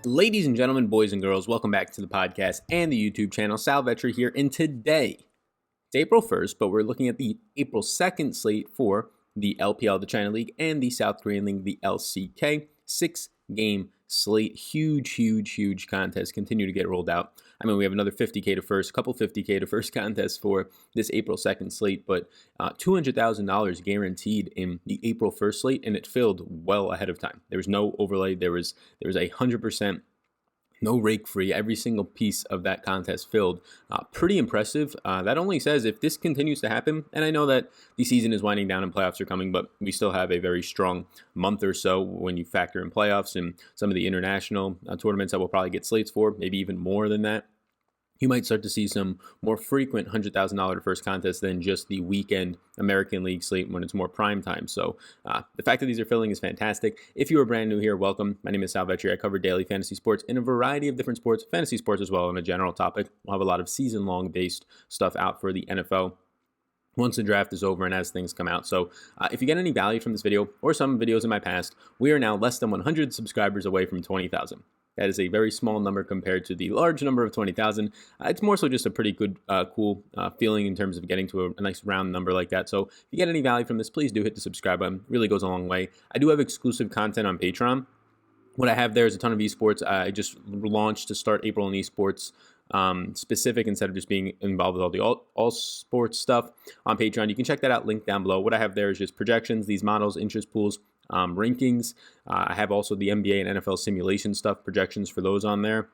Ladies and gentlemen, boys and girls, welcome back to the podcast and the YouTube channel. Sal Vetri here, and today, it's April 1st, but we're looking at the April 2nd slate for the LPL, the China League, and the South Korean League, the LCK. 6-game slate. Huge contests continue to get rolled out. I mean, we have another 50K to first, a couple 50K to first contests for this April 2nd slate, but $200,000 guaranteed in the April 1st slate, and it filled well ahead of time. There was no overlay. There was 100% no rake free. Every single piece of that contest filled. Pretty impressive. That only says if this continues to happen, and I know that the season is winding down and playoffs are coming, but we still have a very strong month or so when you factor in playoffs and some of the international tournaments that we'll probably get slates for, maybe even more than that. You might start to see some more frequent $100,000 first contests than just the weekend American League slate when it's more prime time. So the fact that these are filling is fantastic. If you are brand new here, welcome. My name is Sal Vetri. I cover daily fantasy sports in a variety of different sports, fantasy sports as well, on a general topic. We'll have a lot of season-long based stuff out for the NFL once the draft is over and as things come out. So if you get any value from this video or some videos in my past, we are now less than 100 subscribers away from 20,000. That is a very small number compared to the large number of 20,000. It's more so just a pretty good, cool feeling in terms of getting to a nice round number like that. So if you get any value from this, please do hit the subscribe button. It really goes a long way. I do have exclusive content on Patreon. What I have there is a ton of esports. I just launched to start April in esports specific instead of just being involved with all the all sports stuff on Patreon. You can check that out, link down below. What I have there is just projections, these models, interest pools, rankings. I have also the NBA and NFL simulation stuff, projections for those on there.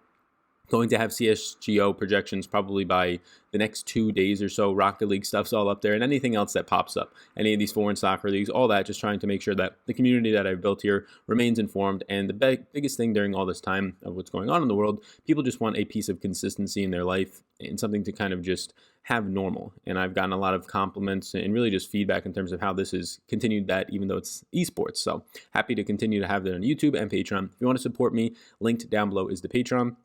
Going to have CSGO projections probably by the next 2 days or so. Rocket League stuff's all up there, and anything else that pops up. Any of these foreign soccer leagues, all that, just trying to make sure that the community that I've built here remains informed. And the biggest thing during all this time of what's going on in the world, people just want a piece of consistency in their life and something to kind of just have normal. And I've gotten a lot of compliments and really just feedback in terms of how this has continued that, even though it's esports. So happy to continue to have that on YouTube and Patreon. If you want to support me, linked down below is the Patreon.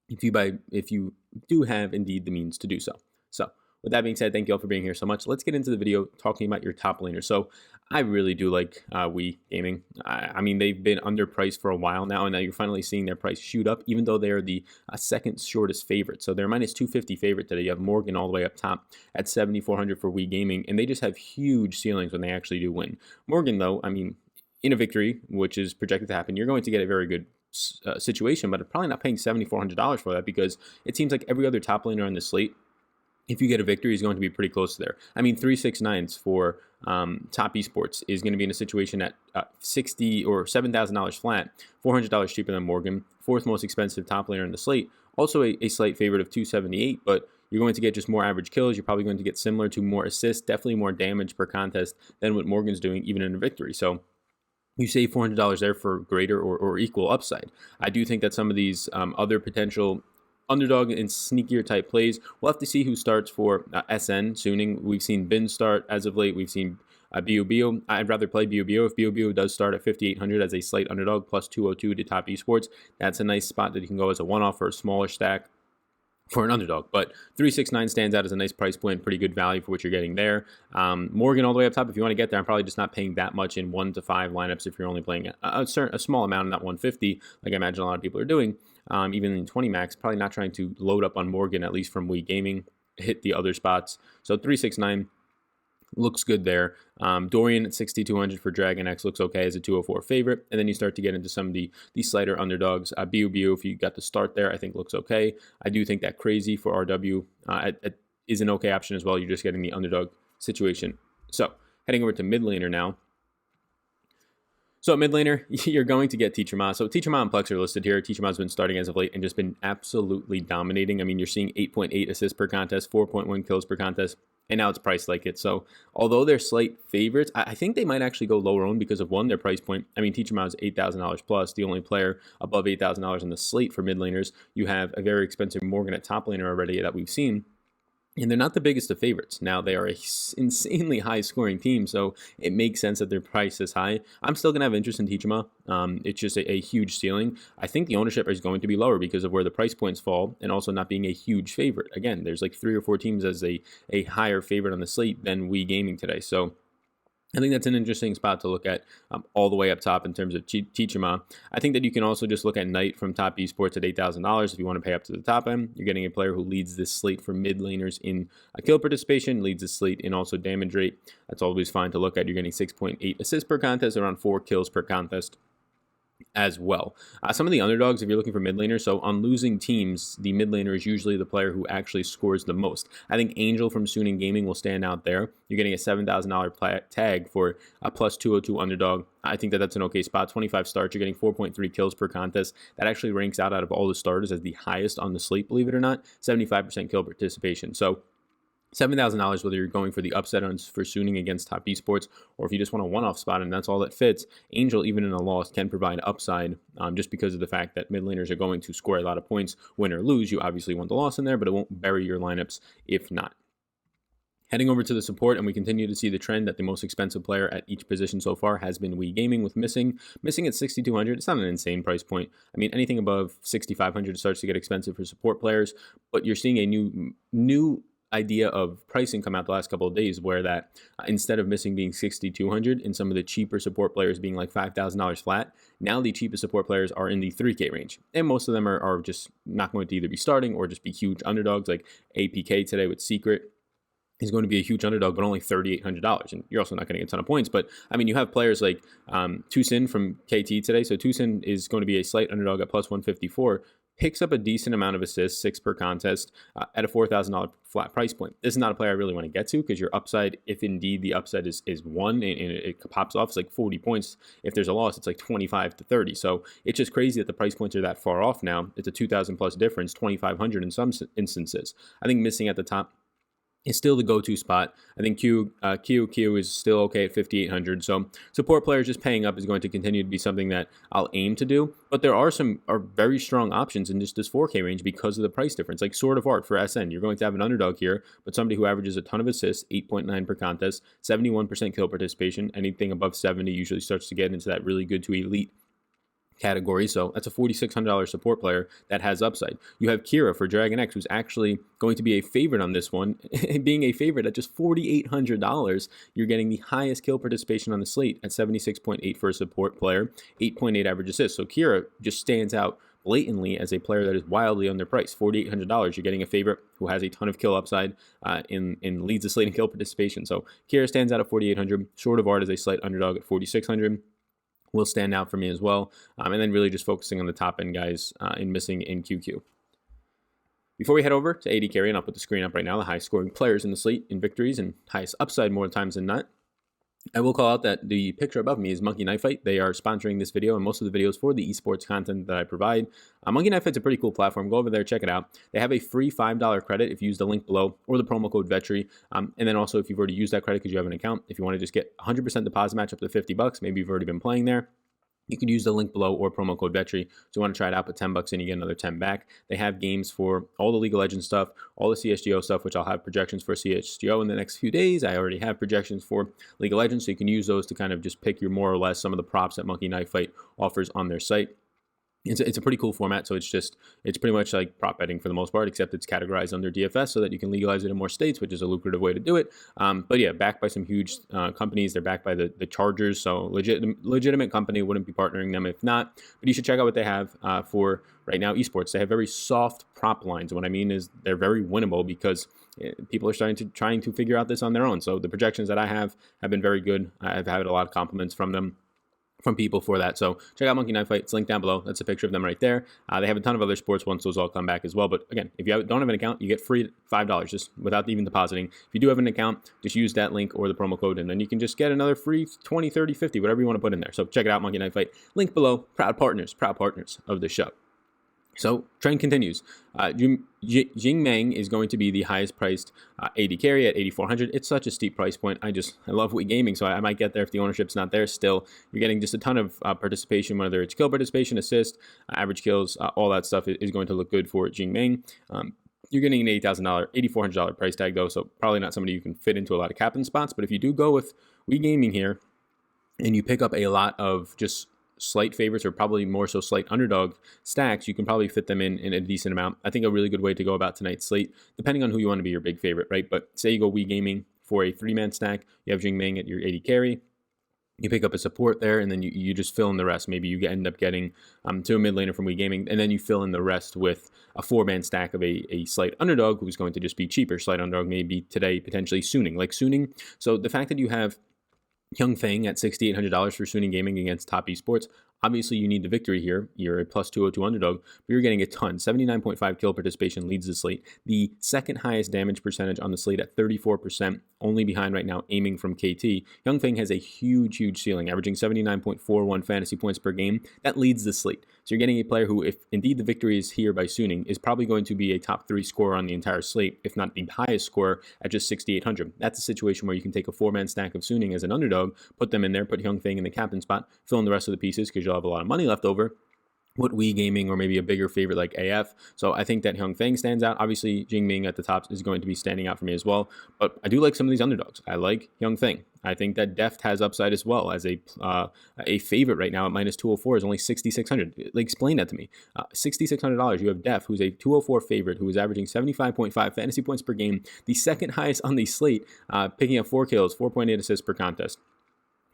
If you do have indeed the means to do so. So with that being said, thank you all for being here so much. Let's get into the video talking about your top laners. So I really do like Wii Gaming. I mean, they've been underpriced for a while now, and now you're finally seeing their price shoot up, even though they are the second shortest favorite. So they're minus 250 favorite today. You have Morgan all the way up top at 7,400 for Wii Gaming, and they just have huge ceilings when they actually do win. Morgan, though, I mean, in a victory, which is projected to happen, you're going to get a very good situation, but I'm probably not paying $7,400 for that because it seems like every other top laner on the slate, if you get a victory, is going to be pretty close to there. I mean, 369s for top esports is going to be in a situation at $60,000 or $7,000 flat, $400 cheaper than Morgan, fourth most expensive top laner in the slate. Also a slight favorite of 278, but you're going to get just more average kills. You're probably going to get similar to more assists, definitely more damage per contest than what Morgan's doing even in a victory. So you save $400 there for greater or equal upside. I do think that some of these other potential underdog and sneakier type plays, we'll have to see who starts for SN sooning. We've seen Bin start as of late. We've seen Bio. I'd rather play Bio. If Bio does start at 5,800 as a slight underdog plus 202 to top esports, that's a nice spot that you can go as a one-off or a smaller stack for an underdog. But 369 stands out as a nice price point, pretty good value for what you're getting there. Morgan all the way up top, if you want to get there, I'm probably just not paying that much in 1 to 5 lineups if you're only playing a small amount in that 150, like I imagine a lot of people are doing. Even in 20 max, probably not trying to load up on Morgan, at least from Wii Gaming, hit the other spots. So 369 looks good there. Dorian at 6,200 for Dragon X looks okay as a 204 favorite. And then you start to get into some of the slighter underdogs. Bio, if you got the start there, I think looks okay. I do think that Crazy for RW is an okay option as well. You're just getting the underdog situation. So heading over to mid laner now. So at mid laner, you're going to get Teacher Ma. So Teacher Ma and Plex are listed here. Teacher Ma's been starting as of late and just been absolutely dominating. I mean, you're seeing 8.8 assists per contest, 4.1 kills per contest, and now it's priced like it. So although they're slight favorites, I think they might actually go lower owned because of, one, their price point. I mean, Teacher Ma is $8,000 plus, the only player above $8,000 in the slate for mid laners. You have a very expensive Morgan at top laner already that we've seen. And they're not the biggest of favorites. Now, they are an insanely high-scoring team, so it makes sense that their price is high. I'm still going to have interest in Teachama. It's just a huge ceiling. I think the ownership is going to be lower because of where the price points fall and also not being a huge favorite. Again, there's like 3 or 4 teams as a higher favorite on the slate than Wii Gaming today. So I think that's an interesting spot to look at all the way up top in terms of Chichima. I think that you can also just look at Knight from Top Esports at $8,000 if you want to pay up to the top end. You're getting a player who leads this slate for mid laners in kill participation, leads the slate in also damage rate. That's always fine to look at. You're getting 6.8 assists per contest, around 4 kills per contest as well. Some of the underdogs, if you're looking for mid laners, so on losing teams, the mid laner is usually the player who actually scores the most. I think Angel from Suning Gaming will stand out there. You're getting a $7,000 tag for a plus 202 underdog. I think that that's an okay spot. 25 starts, you're getting 4.3 kills per contest. That actually ranks out of all the starters as the highest on the slate, believe it or not. 75% kill participation. So $7,000, whether you're going for the upset for Suning against Top Esports, or if you just want a one-off spot and that's all that fits, Angel, even in a loss, can provide upside just because of the fact that mid laners are going to score a lot of points, win or lose. You obviously want the loss in there, but it won't bury your lineups if not. Heading over to the support, and we continue to see the trend that the most expensive player at each position so far has been Wii Gaming with Missing. Missing at $6,200, it's not an insane price point. I mean, anything above $6,500 starts to get expensive for support players, but you're seeing a new idea of pricing come out the last couple of days where that instead of Missing being $6,200 and some of the cheaper support players being like $5,000 flat, now the cheapest support players are in the $3K range. And most of them are just not going to either be starting or just be huge underdogs, like APK today with Secret is going to be a huge underdog, but only $3,800. And you're also not getting a ton of points. But I mean, you have players like Tucson from KT today. So Tucson is going to be a slight underdog at plus 154. Picks up a decent amount of assists, 6 per contest, at a $4,000 flat price point. This is not a player I really want to get to because your upside, if indeed the upside is 1 and it pops off, it's like 40 points. If there's a loss, it's like 25 to 30. So it's just crazy that the price points are that far off now. It's a 2,000 plus difference, 2,500 in some instances. I think Missing at the top is still the go-to spot. I think Q is still okay at 5,800. So support players just paying up is going to continue to be something that I'll aim to do. But there are very strong options in just this 4K range because of the price difference. Like Sword of Art for SN, you're going to have an underdog here, but somebody who averages a ton of assists, 8.9 per contest, 71% kill participation. Anything above 70 usually starts to get into that really good to elite category. So that's a $4,600 support player that has upside. You have Kira for Dragon X, who's actually going to be a favorite on this one. Being a favorite at just $4,800, you're getting the highest kill participation on the slate at 76.8 for a support player, 8.8 average assists. So Kira just stands out blatantly as a player that is wildly underpriced. $4,800, you're getting a favorite who has a ton of kill upside in leads the slate and kill participation. So Kira stands out at $4,800. Sword of Art is a slight underdog at $4,600. Will stand out for me as well. And then really just focusing on the top end guys in Missing in QQ. Before we head over to AD Carry, and I'll put the screen up right now, the highest scoring players in the slate in victories and highest upside more times than not, I will call out that the picture above me is Monkey Knife Fight. They are sponsoring this video and most of the videos for the esports content that I provide. Monkey Knife Fight's a pretty cool platform. Go over there, check it out. They have a free $5 credit if you use the link below or the promo code VETRI. And then also if you've already used that credit because you have an account, if you want to just get 100% deposit match up to $50, maybe you've already been playing there, you could use the link below or promo code VETRI. So you want to try it out, put $10 in, you get another 10 back. They have games for all the League of Legends stuff, all the CSGO stuff, which I'll have projections for CSGO in the next few days. I already have projections for League of Legends, so you can use those to kind of just pick your more or less some of the props that Monkey Knife Fight offers on their site. It's a pretty cool format, so it's pretty much like prop betting for the most part, except it's categorized under DFS so that you can legalize it in more states, which is a lucrative way to do it. But yeah, backed by some huge companies. They're backed by the Chargers, so legitimate company. Wouldn't be partnering them if not. But you should check out what they have for right now esports. They have very soft prop lines. What I mean is they're very winnable because people are trying to figure out this on their own. So the projections that I have been very good. I've had a lot of compliments from them. From people for that. So check out Monkey Knife Fight. It's linked down below. That's a picture of them right there. They have a ton of other sports once those all come back as well. But again, if you don't have an account, you get free $5 just without even depositing. If you do have an account, just use that link or the promo code, and then you can just get another free 20, 30, 50, whatever you want to put in there. So check it out, Monkey Knife Fight. Link below. Proud partners of the show. So trend continues. Jingmeng is going to be the highest priced AD carry at 8,400. It's such a steep price point. I love Wii Gaming, so I might get there if the ownership's not there. Still, you're getting just a ton of participation, whether it's kill participation, assist, average kills, all that stuff is going to look good for Jingmeng. You're getting an $8,400 price tag though, so probably not somebody you can fit into a lot of captain spots. But if you do go with Wii Gaming here, and you pick up a lot of just slight favorites or probably more so slight underdog stacks, you can probably fit them in a decent amount. I think a really good way to go about tonight's slate, depending on who you want to be your big favorite, right? But say you go Wii Gaming for a 3-man stack. You have Jingming at your AD carry. You pick up a support there, and then you just fill in the rest. Maybe you end up getting to a mid laner from Wii Gaming, and then you fill in the rest with a 4-man stack of a slight underdog who's going to just be cheaper. Slight underdog maybe today, potentially Suning. Like Suning, so the fact that you have Hyung Feng at $6,800 for Suning Gaming against top esports. Obviously, you need the victory here. You're a plus 202 underdog, but you're getting a ton. 79.5 kill participation leads the slate. The second highest damage percentage on the slate at 34%, only behind right now aiming from KT. Hyung Feng has a huge ceiling, averaging 79.41 fantasy points per game. That leads the slate. So you're getting a player who, if indeed the victory is here by Suning, is probably going to be a top 3 scorer on the entire slate, if not the highest scorer at just 6,800. That's a situation where you can take a 4-man stack of Suning as an underdog, put them in there, put Hyung Feng in the captain spot, fill in the rest of the pieces because you'll have a lot of money left over. What Wii Gaming or maybe a bigger favorite like AF. So I think that Hyung Feng stands out. Obviously, Jingming at the top is going to be standing out for me as well. But I do like some of these underdogs. I like Hyung Feng. I think that Deft has upside as well as a favorite right now at minus 204 is only 6,600. Like, explain that to me. $6,600. You have Deft, who's a 204 favorite, who is averaging 75.5 fantasy points per game, the second highest on the slate, picking up 4 kills, 4.8 assists per contest.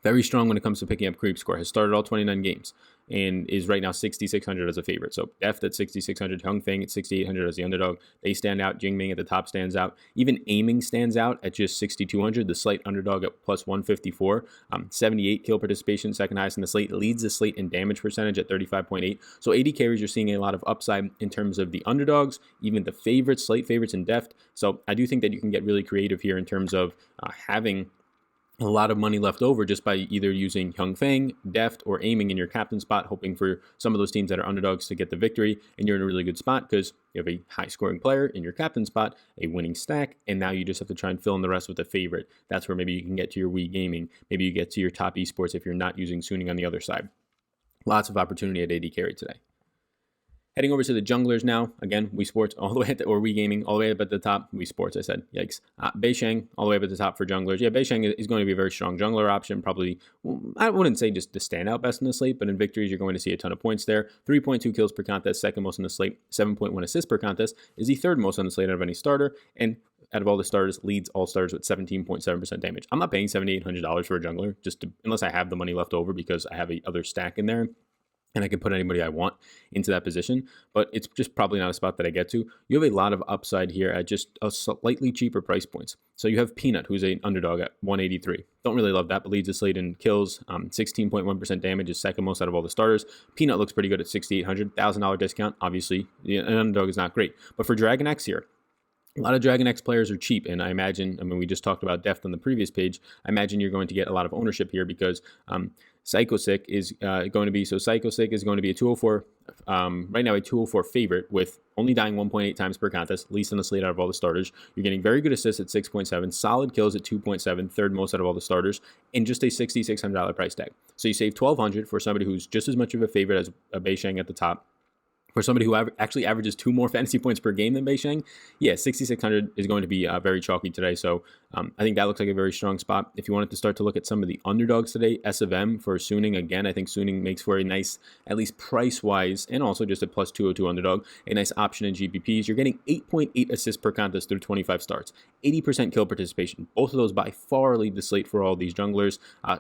Very strong when it comes to picking up creep score. Has started all 29 games and is right now 6,600 as a favorite. So Deft at 6,600, Hyung Feng at 6,800 as the underdog. They stand out. Jingming at the top stands out. Even aiming stands out at just 6,200. The slight underdog at plus 154. 78 kill participation, second highest in the slate. Leads the slate in damage percentage at 35.8. So AD carries, you're seeing a lot of upside in terms of the underdogs, even the favorites, slate favorites in Deft. So I do think that you can get really creative here in terms of having a lot of money left over just by either using Hyung Feng, Deft, or aiming in your captain spot, hoping for some of those teams that are underdogs to get the victory, and you're in a really good spot because you have a high-scoring player in your captain spot, a winning stack, and now you just have to try and fill in the rest with a favorite. That's where maybe you can get to your Wii Gaming, maybe you get to your top esports if you're not using Suning on the other side. Lots of opportunity at AD carry today. Heading over to the junglers now. Again, Wii Sports all the way at or Wii Gaming all the way up at the top. Wii Sports, I said. Yikes. Beisheng all the way up at the top for junglers. Yeah, Beisheng is going to be a very strong jungler option. Probably, I wouldn't say just the standout best in the slate, but in victories, you're going to see a ton of points there. 3.2 kills per contest, second most in the slate. 7.1 assists per contest is the third most on the slate out of any starter. And out of all the starters, leads all starters with 17.7% damage. I'm not paying $7,800 for a jungler, unless I have the money left over because I have a other stack in there. And I can put anybody I want into that position, but it's just probably not a spot that I get to. You have a lot of upside here at just a slightly cheaper price points. So you have Peanut, who's an underdog at 183. Don't really love that, but leads the slate in kills. 16.1% damage is second most out of all the starters. Peanut looks pretty good at $6,800. $1,000 discount. Obviously, an underdog is not great. But for Dragon X here, a lot of Dragon X players are cheap, and I imagine, we just talked about Deft on the previous page. I imagine you're going to get a lot of ownership here because Psychosick is going to be, Psychosick is going to be a 204, right now a 204 favorite with only dying 1.8 times per contest, least on the slate out of all the starters. You're getting very good assists at 6.7, solid kills at 2.7, third most out of all the starters, and just a $6,600 price tag. So you save $1,200 for somebody who's just as much of a favorite as a Beisheng at the top. For somebody who actually averages 2 more fantasy points per game than Beisheng, yeah, 6,600 is going to be very chalky today. So I think that looks like a very strong spot. If you wanted to start to look at some of the underdogs today, S of M for Suning. Again, I think Suning makes for a nice, at least price-wise, and also just a plus 202 underdog, a nice option in GPPs. You're getting 8.8 assists per contest through 25 starts, 80% kill participation. Both of those by far lead the slate for all these junglers.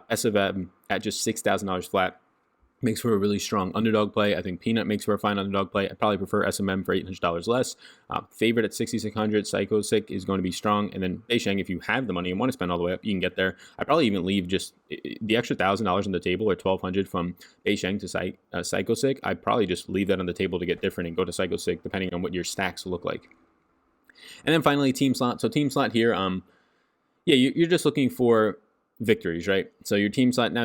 S of M at just $6,000 flat. Makes for a really strong underdog play. I think Peanut makes for a fine underdog play. I probably prefer SMM for $800 less. Favorite at 6,600. Psychosick is going to be strong. And then Beisheng, if you have the money and want to spend all the way up, you can get there. I probably even leave just the extra $1,000 on the table or $1,200 from Beisheng to Psychosick. I'd probably just leave that on the table to get different and go to Psychosick depending on what your stacks look like. And then finally, team slot. So team slot here, you're just looking for victories, right? So your team slot now,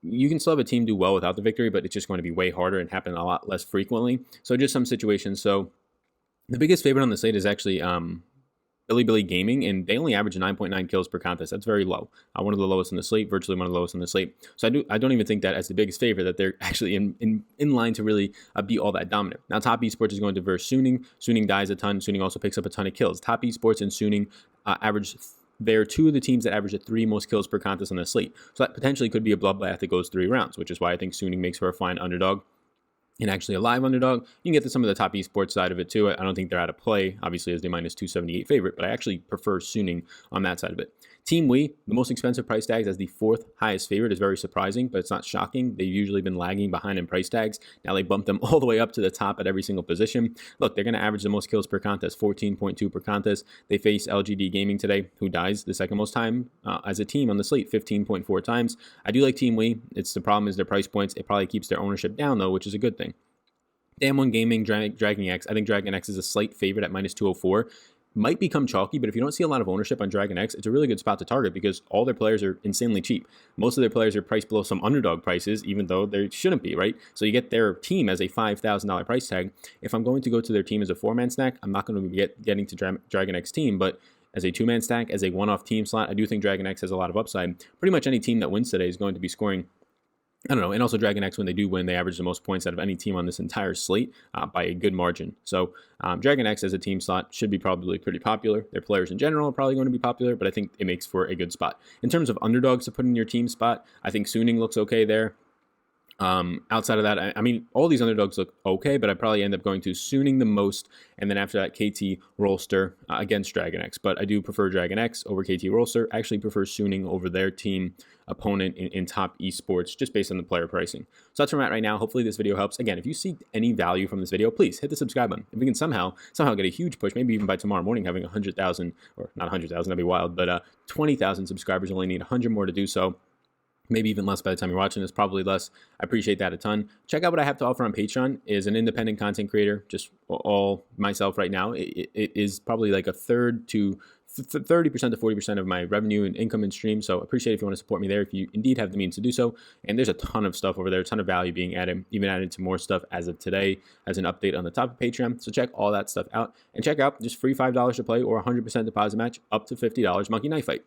you can still have a team do well without the victory, but it's just going to be way harder and happen a lot less frequently. So just some situations. So the biggest favorite on the slate is actually Billy Gaming, and they only average 9.9 kills per contest. That's very low. One of the lowest in the slate, virtually one of the lowest in the slate. So I don't even think that as the biggest favorite that they're actually in line to really be all that dominant. Now, Top Esports is going to verse Suning. Suning dies a ton. Suning also picks up a ton of kills. Top Esports and Suning average. They're 2 of the teams that average the 3 most kills per contest on the slate. So that potentially could be a bloodbath that goes 3 rounds, which is why I think Suning makes for a fine underdog. And actually a live underdog. You can get to some of the top esports side of it too. I don't think they're out of play, obviously, as the minus 278 favorite, but I actually prefer Suning on that side of it. Team Wii, the most expensive price tags as the 4th highest favorite is very surprising, but it's not shocking. They've usually been lagging behind in price tags. Now they bumped them all the way up to the top at every single position. Look, they're going to average the most kills per contest, 14.2 per contest. They face LGD Gaming today, who dies the second most time as a team on the slate, 15.4 times. I do like Team Wii. The problem is their price points. It probably keeps their ownership down, though, which is a good thing. Damn One Gaming, Dragon X. I think Dragon X is a slight favorite at minus 204. Might become chalky, but if you don't see a lot of ownership on Dragon X, it's a really good spot to target because all their players are insanely cheap. Most of their players are priced below some underdog prices, even though they shouldn't be, right? So you get their team as a $5,000 price tag. If I'm going to go to their team as a 4-man stack, I'm not going to be getting to Dragon X team, but as a 2-man stack, as a one-off team slot, I do think Dragon X has a lot of upside. Pretty much any team that wins today is going to be scoring, I don't know, and also Dragon X, when they do win, they average the most points out of any team on this entire slate by a good margin. So Dragon X as a team slot should be probably pretty popular. Their players in general are probably going to be popular, but I think it makes for a good spot. In terms of underdogs to put in your team spot, I think Suning looks okay there. Outside of that, I mean, all these underdogs look okay, but I probably end up going to Suning the most, and then after that, KT Rolster against Dragon X. But I do prefer Dragon X over KT Rolster. I actually prefer Suning over their team opponent in top esports, just based on the player pricing. So that's where I'm at right now. Hopefully this video helps. Again, if you see any value from this video, please hit the subscribe button. If we can somehow get a huge push, maybe even by tomorrow morning, having 100,000, or not 100,000, that'd be wild, but 20,000 subscribers, only need 100 more to do so. Maybe even less by the time you're watching this, probably less. I appreciate that a ton. Check out what I have to offer on Patreon. Is an independent content creator, just all myself right now. It is probably like a third to 30% to 40% of my revenue and income and stream. So appreciate if you want to support me there, if you indeed have the means to do so. And there's a ton of stuff over there, a ton of value being added, even added to more stuff as of today as an update on the top of Patreon. So check all that stuff out, and check out just free $5 to play or 100% deposit match up to $50 Monkey Knife Fight.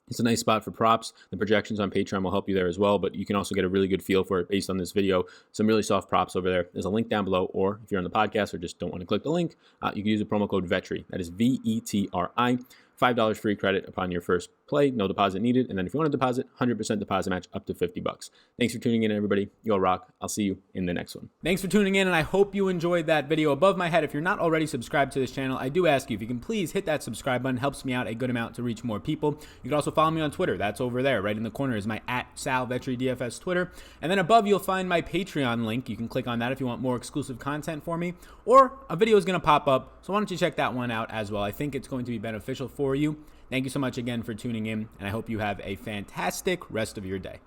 It's a nice spot for props. The projections on Patreon will help you there as well, but you can also get a really good feel for it based on this video. Some really soft props over there. There's a link down below, or if you're on the podcast or just don't want to click the link, you can use the promo code VETRI. That is VETRI. $5 free credit upon your first play, no deposit needed. And then if you want to deposit, 100% deposit match up to $50. Thanks for tuning in, everybody. You all rock. I'll see you in the next one. Thanks for tuning in, and I hope you enjoyed that video. Above my head, if you're not already subscribed to this channel, I do ask you if you can please hit that subscribe button. Helps me out a good amount to reach more people. You can also follow me on Twitter. That's over there. Right in the corner is my @SalVetriDFS Twitter. And then above, you'll find my Patreon link. You can click on that if you want more exclusive content for me, or a video is going to pop up. So why don't you check that one out as well? I think it's going to be beneficial for you. Thank you so much again for tuning in, and I hope you have a fantastic rest of your day.